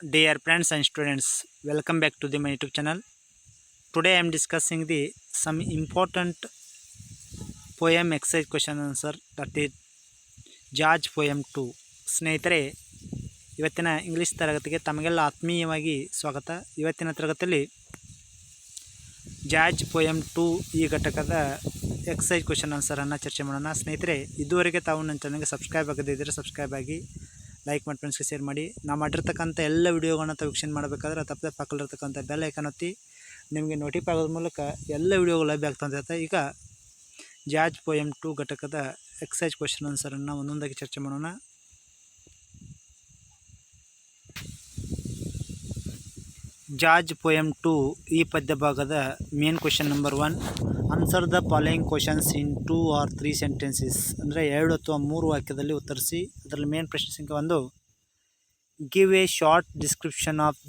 Dear friends and students, welcome back to my YouTube channel. Today I am discussing the some important poem exercise question answer, that is George poem 2. ಸ್ನೇಹಿತರೆ, ಇವತ್ತಿನ English ತರಗತಿಗೆ ತಮಗೆಲ್ಲ ಆತ್ಮೀಯವಾಗಿ ಸ್ವಾಗತ. ಇವತ್ತಿನ ತರಗತಿಯಲ್ಲಿ George poem 2 ಈ ಘಟಕದ ಎಕ್ಸಸೈಜ್ ಕ್ವೆಶ್ಚನ್ ಆನ್ಸರನ್ನು ಚರ್ಚೆ ಮಾಡೋಣ. ಸ್ನೇಹಿತರೆ, ಇದುವರೆಗೆ ತಾವು ನನ್ನ ಚಾನಲ್ಗೆ ಸಬ್ಸ್ಕ್ರೈಬ್ ಆಗದೇ ಇದ್ದರೆ ಸಬ್ಸ್ಕ್ರೈಬ್ ಆಗಿ, ಲೈಕ್ ಮಾಡಿ, ಫ್ರೆಂಡ್ಸ್ಗೆ ಶೇರ್ ಮಾಡಿ. ನಾವು ಮಾಡಿರ್ತಕ್ಕಂಥ ಎಲ್ಲ ವಿಡಿಯೋಗಳನ್ನ ತಾವು ವೀಕ್ಷಣೆ ಮಾಡಬೇಕಾದ್ರೆ ತಪ್ಪದೆ ಪಕ್ಕದಲ್ಲಿರ್ತಕ್ಕಂಥ ಬೆಲ್ ಐಕಾನ್ ಒತ್ತಿ, ನಿಮಗೆ ನೋಟಿಫೈ ಆಗೋದ್ರ ಮೂಲಕ ಎಲ್ಲ ವಿಡಿಯೋಗಳು ಲಭ್ಯ ಆಗ್ತಾ. ಈಗ ಜಾರ್ಜ್ ಪೋಯಮ್ 2 ಘಟಕದ ಎಕ್ಸಸೈಜ್ ಕ್ವೆಶ್ಚನ್ ಆನ್ಸರನ್ನು ಒಂದೊಂದಾಗಿ ಚರ್ಚೆ ಮಾಡೋಣ. ಜಾರ್ಜ್ ಪೋಯಮ್ 2 ಈ ಪದ್ಯ ಭಾಗದ main question number 1, answer the following questions in 2 or 3 sentences, ಅಂದರೆ 2 ಅಥವಾ 3 ವಾಕ್ಯದಲ್ಲಿ ಉತ್ತರಿಸಿ. ಅದರಲ್ಲಿ ಮೇನ್ ಪ್ರಶ್ನೆ ಸಂಖ್ಯೆ 1, give A short description of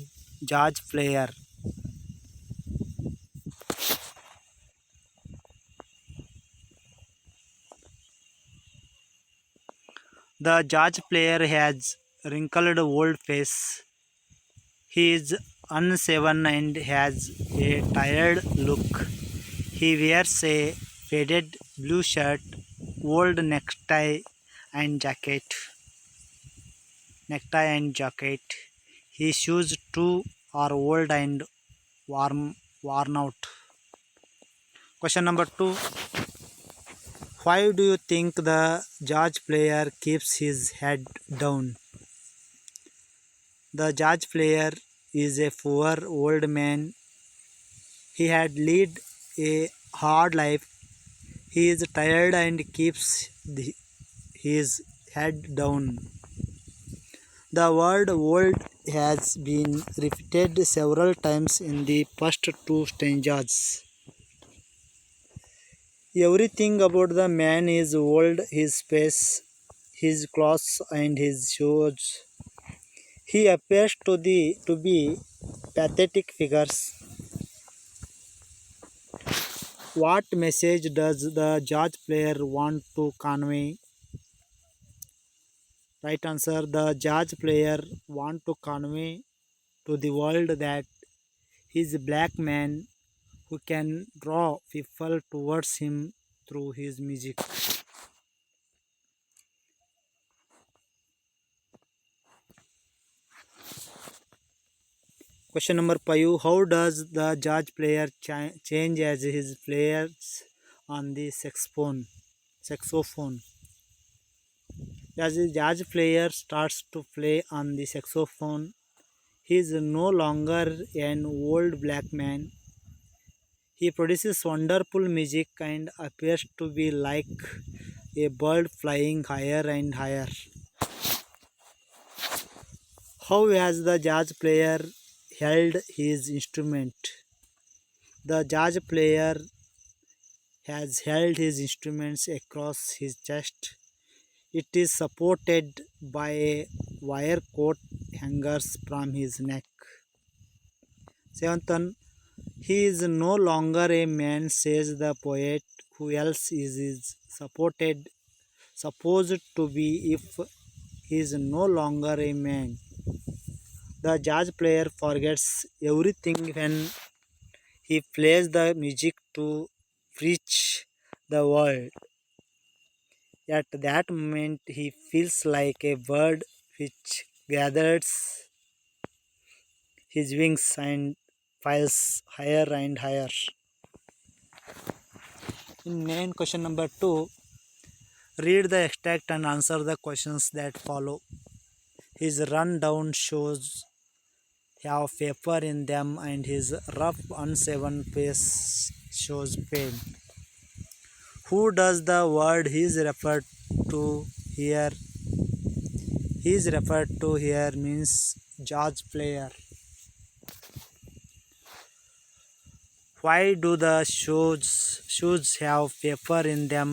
George player. The George player has wrinkled old face. He is unshaven and has a tired look. He wears a faded blue shirt, old necktie and jacket. His shoes too are old and worn out. Question number 2. Why do you think the George player keeps his head down? The George player is a poor old man. He had led a hard life. He is tired and keeps his head down. The word old has been repeated several times in the first 2 stanzas. Everything about the man is old: his face, his clothes and his shoes. He appears to be pathetic figures. What message does the George player want to convey? Right answer, the George player want to convey to the world that he is a black man who can draw people towards him through his music. Question number 5. How does the George player change as his plays on the saxophone? As the George player starts to play on the saxophone, he is no longer an old black man. He produces wonderful music and appears to be like a bird flying higher and higher. How has the George player held his instrument? The George player has held his instruments across his chest. It is supported by a wire coat hangers from his neck. 7th one, he is no longer a man, says the poet. Who else is supposed to be if he is no longer a man? The George player forgets everything when he plays the music to preach the world. At that moment he feels like a bird which gathers his wings and flies higher and higher. In main question number 2, read the extract and answer the questions that follow. His run-down shoes have paper in them and his rough unshaven face shows pain. Who does the word he is referred to here? He is referred to here means George player. Why do the shoes have paper in them?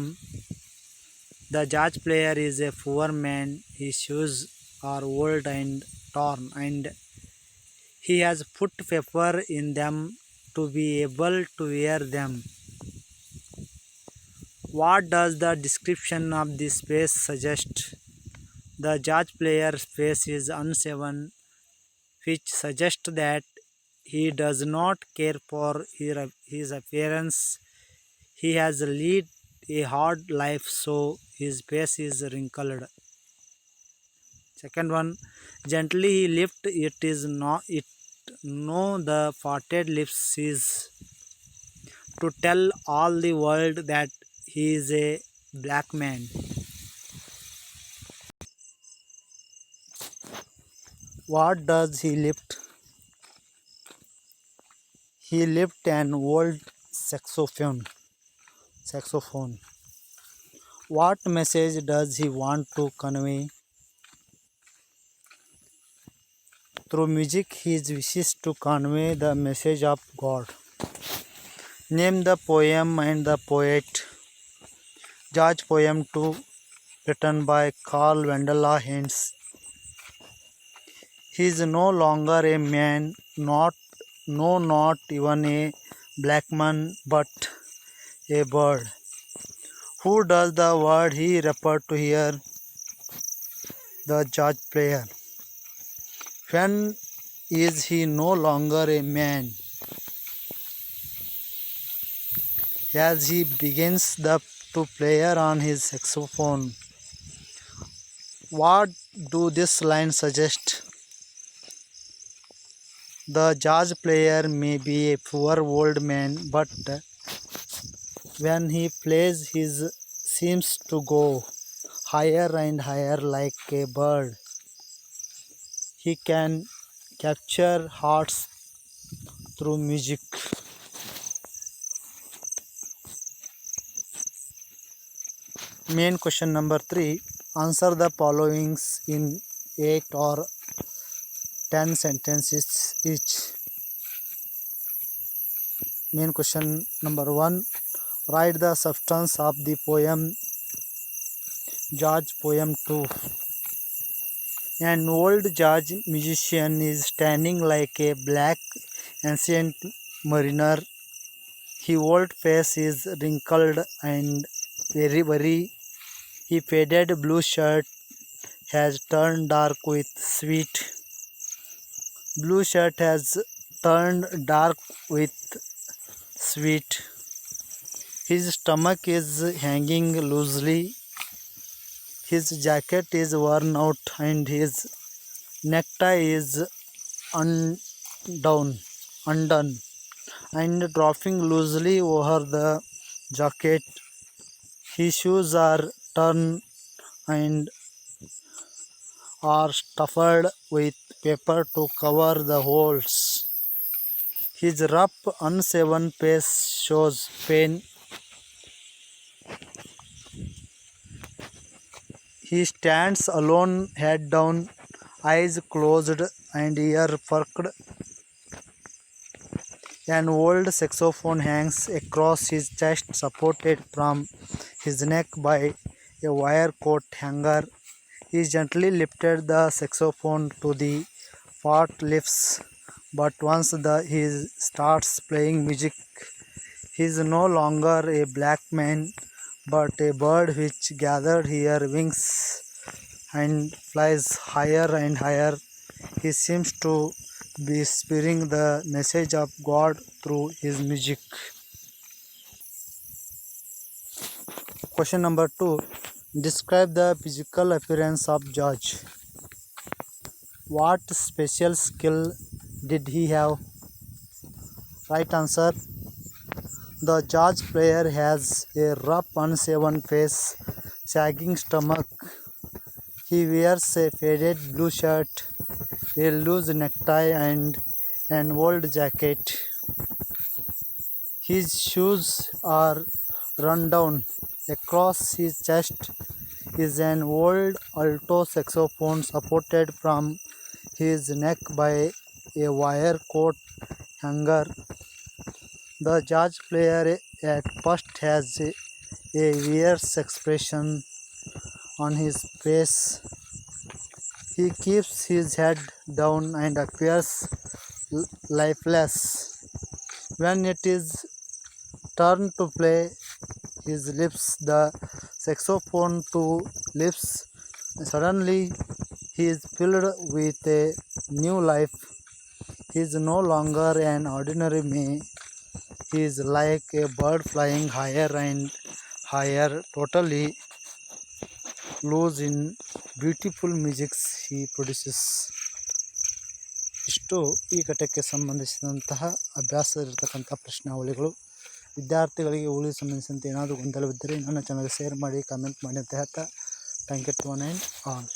The George player is a poor man. His shoes are old and torn, and he has put paper in them to be able to wear them. What does the description of this face suggest? The George player's face is unshaven. which suggests that he does not care for his appearance. He has led a hard life, so his face is wrinkled. Second one, gently he lift it is not it no the parted lips is to tell all the world that he is a black man. What does he lift? He lift an old saxophone. What message does he want to convey? Through music, he wishes to convey the message of God. Name the poem and the poet. George Poem 2, written by Carl Wendell Haynes. He is no longer a man, not even a black man, but a bird. Who does the word he referred to here? The jazz player. When is he no longer a man? As he begins to play on his saxophone. What do this line suggest? The jazz player may be a poor old man, but when he plays, he seems to go higher and higher like a bird. He can capture hearts through music. Main question number 3. Answer the following in 8 or 10 sentences each. Main question number 1. Write the substance of the poem Jazz Poem 2. An old jazz musician is standing like a black ancient mariner. His old face is wrinkled and very worried. His faded blue shirt has turned dark with sweat. Blue shirt has turned dark with sweat. His stomach is hanging loosely. His jacket is worn out and his necktie is undone and dropping loosely over the jacket. His shoes are torn and are stuffed with paper to cover the holes. His rough, unshaven face shows pain. He stands alone, head down, eyes closed, and ear perked. An old saxophone hangs across his chest, supported from his neck by a wire coat hanger. He gently lifted the saxophone to the part lips, but once he starts playing music, he is no longer a black man, but a bird which gathered here wings and flies higher and higher. He seems to be spreading the message of God through his music. Question number 2. Describe the physical appearance of George. What special skill did he have? Right answer. The jazz player has a rough, unshaven face, sagging stomach. He wears a faded blue shirt, a loose necktie, and an old jacket. His shoes are run down. Across his chest is an old alto saxophone supported from his neck by a wire coat hanger. The jazz player at first has a weird expression on his face. He keeps his head down and appears lifeless. When it is turn to play, his lips the saxophone to lips. Suddenly, he is filled with a new life. He is no longer an ordinary May. He is like a bird flying higher and higher, totally loose in beautiful musics he produces. ಇಷ್ಟು ಈ ಘಟಕ್ಕೆ ಸಂಬಂಧಿಸಿದಂತಹ ಅಭ್ಯಾಸದಲ್ಲಿರ್ತಕ್ಕಂಥ ಪ್ರಶ್ನಾವಳಿಗಳು. ವಿದ್ಯಾರ್ಥಿಗಳಿಗೆ ಉಳಿಗೆ ಸಂಬಂಧಿಸಿದಂತೆ ಏನಾದರೂ ಗೊಂದಲವಿದ್ದರೆ ನನ್ನ ಚಾನಲ್ಗೆ share ಮಾಡಿ, comment ಮಾಡಿ ಅಂತ ಹೇಳ್ತಾ thank you to one and all.